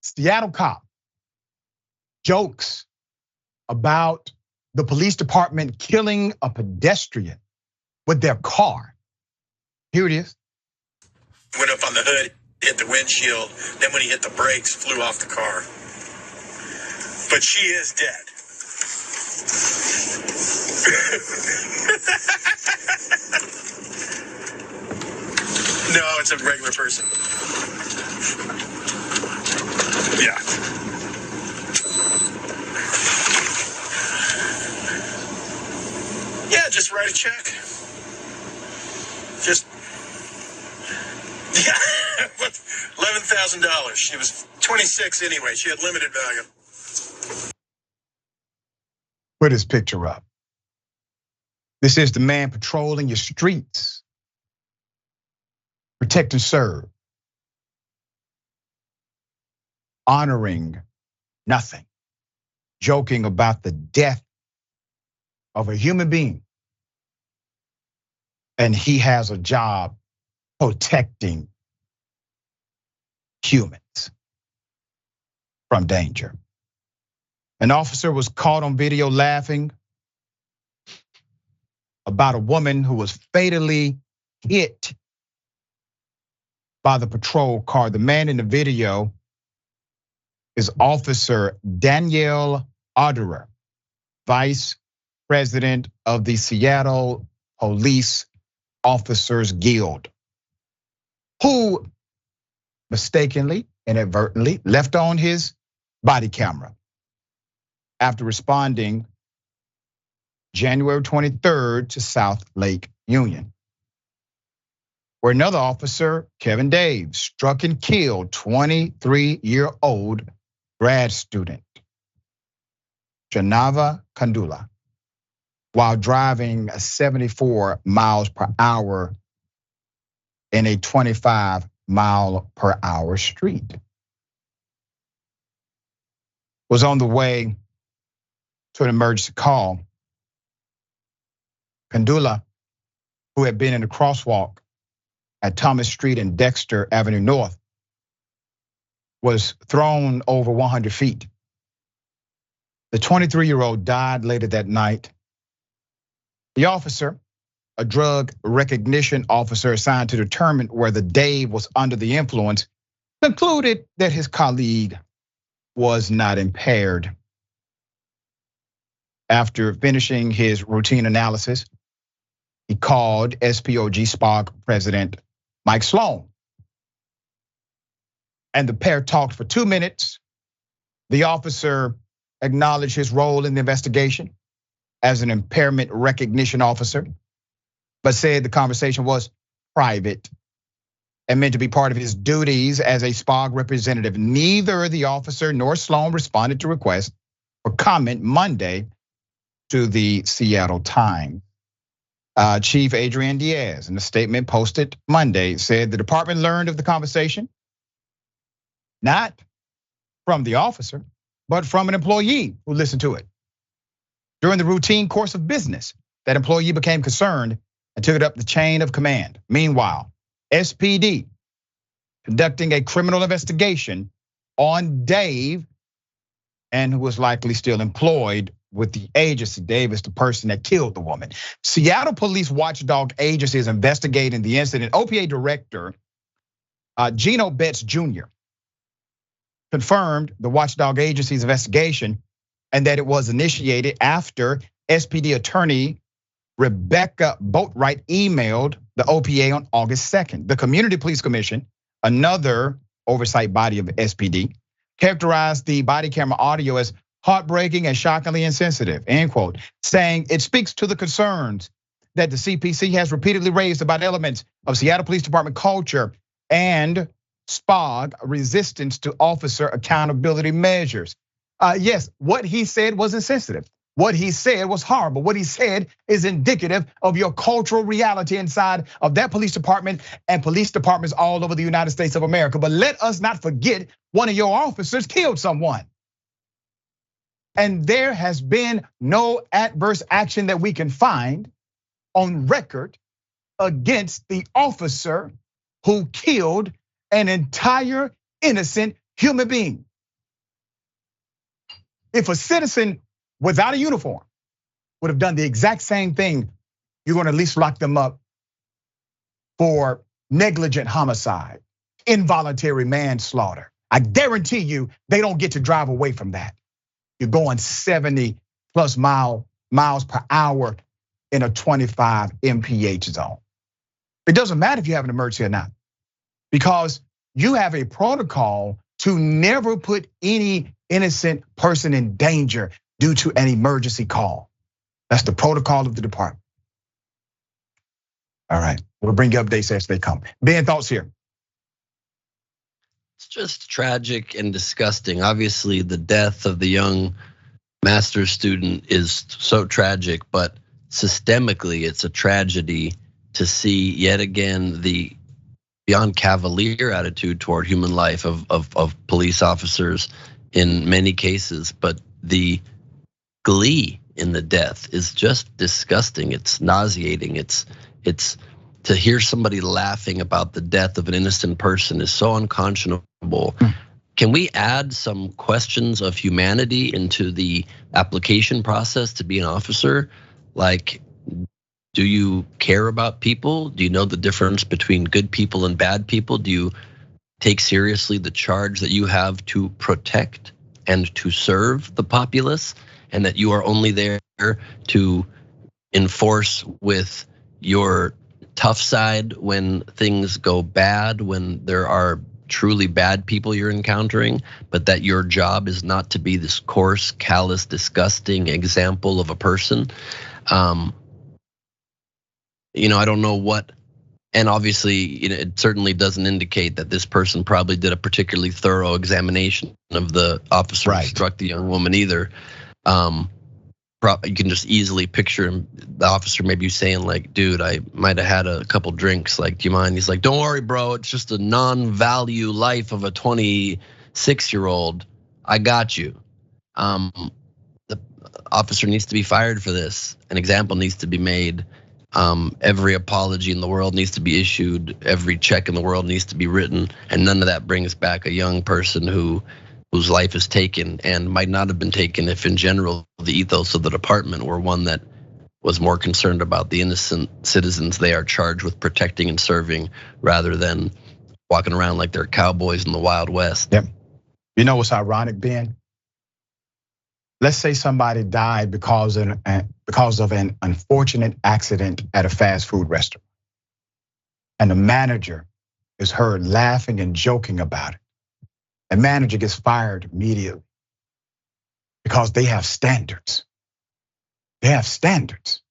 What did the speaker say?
Seattle cop jokes about the police department killing a pedestrian with their car. Here it is. Went up on the hood, hit the windshield. Then when he hit the brakes, flew off the car. But she is dead. No, it's a regular person. Yeah. Yeah, just write a check. Just, yeah, $11,000. She was 26 anyway. She had limited value. Put this picture up. This is the man patrolling your streets. Protect and serve. Honoring nothing. Joking about the death of a human being. And he has a job protecting humans from danger. An officer was caught on video laughing about a woman who was fatally hit by the patrol car. The man in the video is Officer Daniel Auderer, Vice President of the Seattle Police Officers Guild, who mistakenly, inadvertently left on his body camera after responding January 23rd to South Lake Union, where another officer, Kevin Dave, struck and killed 23-year-old grad student Jaahnavi Kandula while driving 74 miles per hour in a 25-mile-per-hour street. Was on the way to an emergency call. Kandula, who had been in a crosswalk at Thomas Street and Dexter Avenue North, was thrown over 100 feet. The 23-year-old died later that night. The officer, a drug recognition officer assigned to determine whether Dave was under the influence, concluded that his colleague was not impaired. After finishing his routine analysis, he called SPOG SPOG President Mike Sloan. And the pair talked for 2 minutes. The officer acknowledged his role in the investigation as an impairment recognition officer, but said the conversation was private and meant to be part of his duties as a SPOG representative. Neither the officer nor Sloan responded to requests for comment Monday to the Seattle Times. Chief Adrian Diaz, in a statement posted Monday, said the department learned of the conversation, not from the officer, but from an employee who listened to it. During the routine course of business, that employee became concerned and took it up the chain of command. Meanwhile, SPD conducting a criminal investigation on Dave, and who was likely still employed with the agency. Dave is the person that killed the woman. Seattle Police Watchdog Agency is investigating the incident. OPA Director Gino Betts Jr. confirmed the Watchdog Agency's investigation and that it was initiated after SPD attorney Rebecca Boatwright emailed the OPA on August 2nd. The Community Police Commission, another oversight body of SPD, characterized the body camera audio as heartbreaking and shockingly insensitive, end quote, saying it speaks to the concerns that the CPC has repeatedly raised about elements of Seattle Police Department culture and SPOG resistance to officer accountability measures. Yes, what he said was insensitive. What he said was horrible. What he said is indicative of your cultural reality inside of that police department and police departments all over the United States of America. But let us not forget, one of your officers killed someone. And there has been no adverse action that we can find on record against the officer who killed an entire innocent human being. If a citizen without a uniform would have done the exact same thing, you're gonna at least lock them up for negligent homicide, involuntary manslaughter. I guarantee you they don't get to drive away from that. You're going 70 plus miles per hour in a 25 mph zone. It doesn't matter if you have an emergency or not, because you have a protocol to never put any innocent person in danger due to an emergency call. That's the protocol of the department. All right, we'll bring you updates as they come. Ben, thoughts here? It's just tragic and disgusting. Obviously, the death of the young master's student is so tragic, but systemically, it's a tragedy to see yet again the beyond cavalier attitude toward human life of police officers in many cases, but the glee in the death is just disgusting. It's nauseating. It's to hear somebody laughing about the death of an innocent person is so unconscionable. Can we add some questions of humanity into the application process to be an officer? Like, do you care about people? Do you know the difference between good people and bad people? Do you take seriously the charge that you have to protect and to serve the populace, and that you are only there to enforce with your tough side when things go bad, when there are truly bad people you're encountering, but that your job is not to be this coarse, callous, disgusting example of a person? I don't know what, and obviously, it certainly doesn't indicate that this person probably did a particularly thorough examination of the officer who struck the young woman either. You can just easily picture him, the officer maybe saying like, dude, I might have had a couple drinks, like, do you mind? He's like, don't worry, bro, it's just a non-value life of a 26-year-old. I got you. The officer needs to be fired for this. An example needs to be made. Every apology in the world needs to be issued. Every check in the world needs to be written, and none of that brings back a young person whose life is taken and might not have been taken if in general the ethos of the department were one that was more concerned about the innocent citizens they are charged with protecting and serving, rather than walking around like they're cowboys in the Wild West. Yep. You know what's ironic, Ben? Let's say somebody died because of an unfortunate accident at a fast food restaurant, and the manager is heard laughing and joking about it. The manager gets fired immediately because they have standards. They have standards.